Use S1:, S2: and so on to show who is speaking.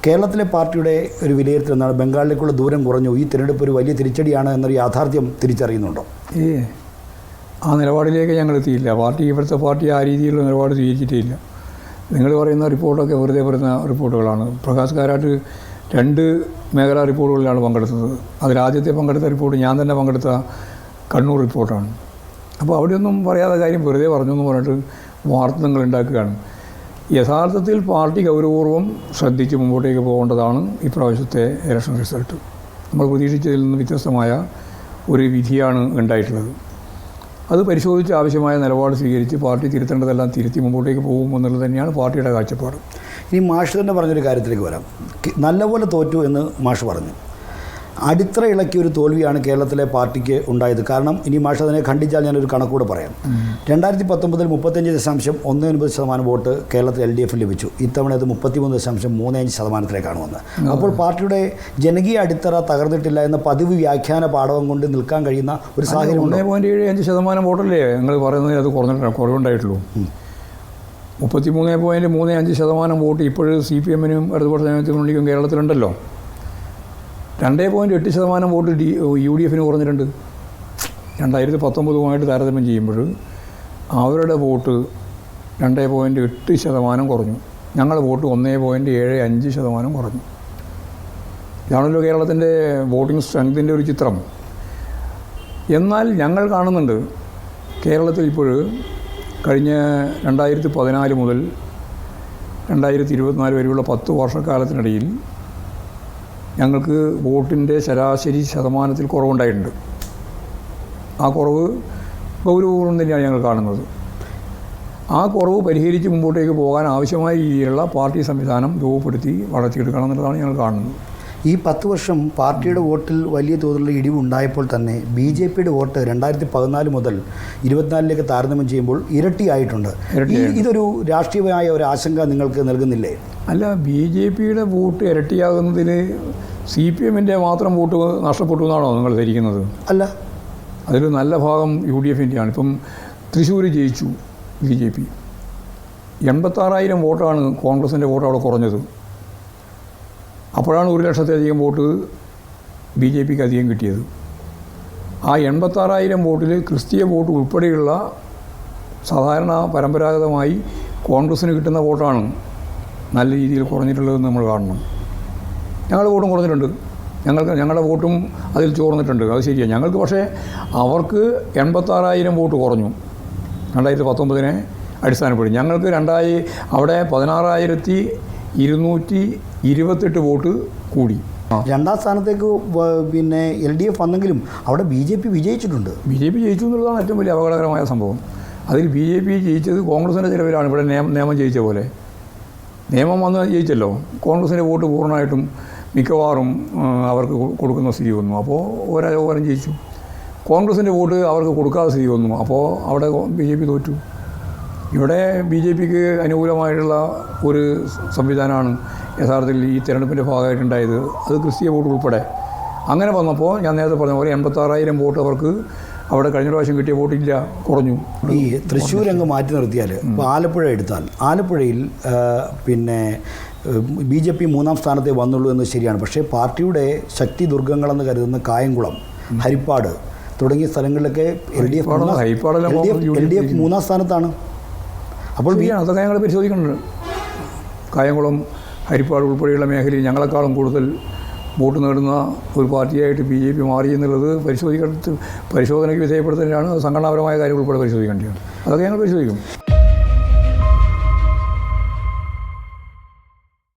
S1: കേരളത്തിലെ പാർട്ടിയുടെ ഒരു വിലയിരുത്തൽ എന്നാണ് ബംഗാളിലേക്കുള്ള ദൂരം കുറഞ്ഞു, ഈ തിരഞ്ഞെടുപ്പ് ഒരു വലിയ തിരിച്ചടിയാണ് എന്നൊരു യാഥാർത്ഥ്യം തിരിച്ചറിയുന്നുണ്ടോ?
S2: ആ നിലപാടിലേക്ക് ഞങ്ങൾ എത്തിയില്ല. ഇവിടുത്തെ പാർട്ടി ആ രീതിയിലുള്ള നിലപാട് സ്വീകരിച്ചിട്ടില്ല. നിങ്ങൾ പറയുന്ന റിപ്പോർട്ടൊക്കെ വെറുതെ പറയുന്ന റിപ്പോർട്ടുകളാണ്. പ്രകാശ് കാരാട്ട് 2 മേഖലാ റിപ്പോർട്ടുകളിലാണ് പങ്കെടുത്തത്. അതിലാദ്യത്തെ പങ്കെടുത്ത റിപ്പോർട്ട് ഞാൻ തന്നെ പങ്കെടുത്ത കണ്ണൂർ റിപ്പോർട്ടാണ്. അപ്പോൾ അവിടെയൊന്നും പറയാത്ത കാര്യം വെറുതെ പറഞ്ഞു എന്ന് പറഞ്ഞിട്ട് വാർത്ത നിങ്ങൾ ഉണ്ടാക്കുകയാണ്. യഥാർത്ഥത്തിൽ പാർട്ടി ഗൗരവപൂർവ്വം ശ്രദ്ധിച്ച് മുമ്പോട്ടേക്ക് പോകേണ്ടതാണ് ഇപ്രാവശ്യത്തെ ഇലക്ഷൻ റിസൾട്ട്. നമ്മൾ പ്രതീക്ഷിച്ചതിൽ നിന്ന് വ്യത്യസ്തമായ ഒരു വിധിയാണ് ഉണ്ടായിട്ടുള്ളത്. അത് പരിശോധിച്ച് ആവശ്യമായ നിലപാട് സ്വീകരിച്ച് പാർട്ടി തിരുത്തേണ്ടതെല്ലാം തിരുത്തി മുമ്പോട്ടേക്ക് പോകും എന്നുള്ളത് തന്നെയാണ് പാർട്ടിയുടെ കാഴ്ചപ്പാട്.
S1: ഇനി മാഷ് തന്നെ പറഞ്ഞൊരു കാര്യത്തിലേക്ക് വരാം. നല്ലപോലെ തോറ്റു എന്ന് മാഷ് പറഞ്ഞു. അടിത്തറ ഇളക്കിയ ഒരു തോൽവിയാണ് കേരളത്തിലെ പാർട്ടിക്ക് ഉണ്ടായത്. കാരണം ഇനി മാഷ് അതിനെ ഖണ്ഡിച്ചാൽ ഞാനൊരു കണക്കൂടെ പറയാം. 2019 35.19% വോട്ട് കേരളത്തിൽ LDF ലഭിച്ചു. ഇത്തവണ അത് 33.35%-ത്തിലേക്കാണ് വന്നത്. അപ്പോൾ പാർട്ടിയുടെ ജനകീയ അടിത്തറ തകർന്നിട്ടില്ല എന്ന പതിവ് വ്യാഖ്യാന പാഠവും കൊണ്ട് നിൽക്കാൻ കഴിയുന്ന ഒരു സാഹചര്യം.
S2: 1.75% വോട്ടല്ലേ നിങ്ങൾ പറയുന്നതിന് അത് കുറവുണ്ടായിട്ടുള്ളൂ. 33.35% വോട്ട് ഇപ്പോഴും CPM-നും ഇടതുപക്ഷ ജനാധിപത്യ കേരളത്തിലുണ്ടല്ലോ. 2.8% വോട്ട് UDF-ന് കുറഞ്ഞിട്ടുണ്ട്. 2019 താരതമ്യം ചെയ്യുമ്പോൾ അവരുടെ വോട്ട് 2.8% കുറഞ്ഞു. ഞങ്ങളുടെ വോട്ട് 1.75% കുറഞ്ഞു. ഇതാണല്ലോ കേരളത്തിൻ്റെ വോട്ടിംഗ് സ്ട്രെങ്തിൻ്റെ ഒരു ചിത്രം. എന്നാൽ ഞങ്ങൾ കാണുന്നുണ്ട് കേരളത്തിൽ ഇപ്പോൾ കഴിഞ്ഞ 2014 മുതൽ 2024 വരെയുള്ള 10 വർഷക്കാലത്തിനിടയിൽ ഞങ്ങൾക്ക് വോട്ടിൻ്റെ ശരാശരി ശതമാനത്തിൽ കുറവുണ്ടായിട്ടുണ്ട്. ആ കുറവ് ഗൗരവപൂർവ്വം തന്നെയാണ് ഞങ്ങൾ കാണുന്നത്. ആ കുറവ് പരിഹരിച്ച് മുമ്പോട്ടേക്ക് പോകാൻ ആവശ്യമായ രീതിയിലുള്ള പാർട്ടി സംവിധാനം രൂപപ്പെടുത്തി വളർത്തിയെടുക്കണം എന്നുള്ളതാണ് ഞങ്ങൾ കാണുന്നത്.
S1: ഈ 10 വർഷം പാർട്ടിയുടെ വോട്ടിൽ വലിയ തോതിലുള്ള ഇടിവുണ്ടായപ്പോൾ തന്നെ BJP-യുടെ വോട്ട് 2014 മുതൽ 24 താരതമ്യം ചെയ്യുമ്പോൾ ഇരട്ടിയായിട്ടുണ്ട്. ഇതൊരു രാഷ്ട്രീയമായ ഒരു ആശങ്ക നിങ്ങൾക്ക് നൽകുന്നില്ലേ?
S2: അല്ല, BJP-യുടെ വോട്ട് ഇരട്ടിയാകുന്നതിൽ CPM-ൻ്റെ മാത്രം വോട്ട് നഷ്ടപ്പെട്ടു എന്നാണോ നിങ്ങൾ ധരിക്കുന്നത്?
S1: അല്ല,
S2: അതിൽ നല്ല ഭാഗം UDF-ൻ്റെയാണ്. ഇപ്പം തൃശ്ശൂർ ജയിച്ചു BJP. 86,000 വോട്ടാണ് കോൺഗ്രസിൻ്റെ വോട്ട് അവിടെ കുറഞ്ഞത്. അപ്പോഴാണ് 1,00,000-ത്തിലധികം വോട്ട് BJP-ക്ക് അധികം കിട്ടിയത്. ആ 86,000 വോട്ടിൽ ക്രിസ്തീയ വോട്ട് ഉൾപ്പെടെയുള്ള സാധാരണ പരമ്പരാഗതമായി കോൺഗ്രസ്സിന് കിട്ടുന്ന വോട്ടാണ് നല്ല രീതിയിൽ കുറഞ്ഞിട്ടുള്ളതെന്ന് നമ്മൾ കാണണം. ഞങ്ങളുടെ വോട്ടും കുറഞ്ഞിട്ടുണ്ട്. ഞങ്ങളുടെ വോട്ടും അതിൽ ചോർന്നിട്ടുണ്ട്. അത് ശരിയാണ്. ഞങ്ങൾക്ക് പക്ഷേ അവർക്ക് 86,000 വോട്ട് കുറഞ്ഞു 2019 അടിസ്ഥാനപ്പെടുത്തി. ഞങ്ങൾക്ക് അവിടെ 16,228 വോട്ട് കൂടി.
S1: രണ്ടാം സ്ഥാനത്തേക്ക് പിന്നെ LDF വന്നെങ്കിലും അവിടെ BJP വിജയിച്ചിട്ടുണ്ട്.
S2: BJP ജയിച്ചു എന്നുള്ളതാണ് ഏറ്റവും വലിയ അപകടകരമായ സംഭവം. അതിൽ BJP ജയിച്ചത് കോൺഗ്രസിൻ്റെ ചിലവിലാണ്. ഇവിടെ നിയമം ജയിച്ച പോലെ നിയമം വന്ന് ജയിച്ചല്ലോ. കോൺഗ്രസിൻ്റെ വോട്ട് പൂർണ്ണമായിട്ടും മിക്കവാറും അവർക്ക് കൊടുക്കുന്ന സ്ഥിതി വന്നു. അപ്പോൾ ഓരോ ജയിച്ചു. കോൺഗ്രസിൻ്റെ വോട്ട് അവർക്ക് കൊടുക്കാതെ സ്ഥിതി വന്നു. അപ്പോൾ അവിടെ BJP തോറ്റു. ഇവിടെ BJP-ക്ക് അനുകൂലമായിട്ടുള്ള ഒരു സംവിധാനമാണ് യഥാർത്ഥത്തിൽ ഈ തിരഞ്ഞെടുപ്പിൻ്റെ ഭാഗമായിട്ടുണ്ടായത്. അത് ക്രിസ്തീയ വോട്ട് ഉൾപ്പെടെ അങ്ങനെ വന്നപ്പോൾ ഞാൻ നേരത്തെ പറഞ്ഞ പോലെ 86,000 വോട്ട് അവർക്ക് അവിടെ കഴിഞ്ഞ പ്രാവശ്യം കിട്ടിയ വോട്ടില്ല, കുറഞ്ഞു.
S1: ഈ തൃശ്ശൂർ അങ്ങ് മാറ്റി നിർത്തിയാൽ ഇപ്പോൾ ആലപ്പുഴ എടുത്താൽ ആലപ്പുഴയിൽ പിന്നെ BJP 3-ാം സ്ഥാനത്തേ വന്നുള്ളൂ എന്ന് ശരിയാണ്. പക്ഷേ പാർട്ടിയുടെ ശക്തി ദുർഗങ്ങളെന്ന് കരുതുന്ന കായംകുളം, ഹരിപ്പാട് തുടങ്ങിയ സ്ഥലങ്ങളിലൊക്കെ LDF 3-ാം സ്ഥാനത്താണ്. അപ്പോൾ
S2: അതൊക്കെ ഞങ്ങൾ പരിശോധിക്കുന്നുണ്ട്. കായംകുളം, ഹരിപ്പാട് ഉൾപ്പെടെയുള്ള മേഖലയിൽ ഞങ്ങളെക്കാളും കൂടുതൽ വോട്ട് നേടുന്ന ഒരു പാർട്ടിയായിട്ട് BJP മാറി എന്നുള്ളത് പരിശോധനയ്ക്ക് വിധേയപ്പെടുത്തുന്നതിനാണ്. സംഘടനാപരമായ കാര്യം ഉൾപ്പെടെ പരിശോധിക്കേണ്ടതാണ്. അതൊക്കെ ഞങ്ങൾ പരിശോധിക്കും.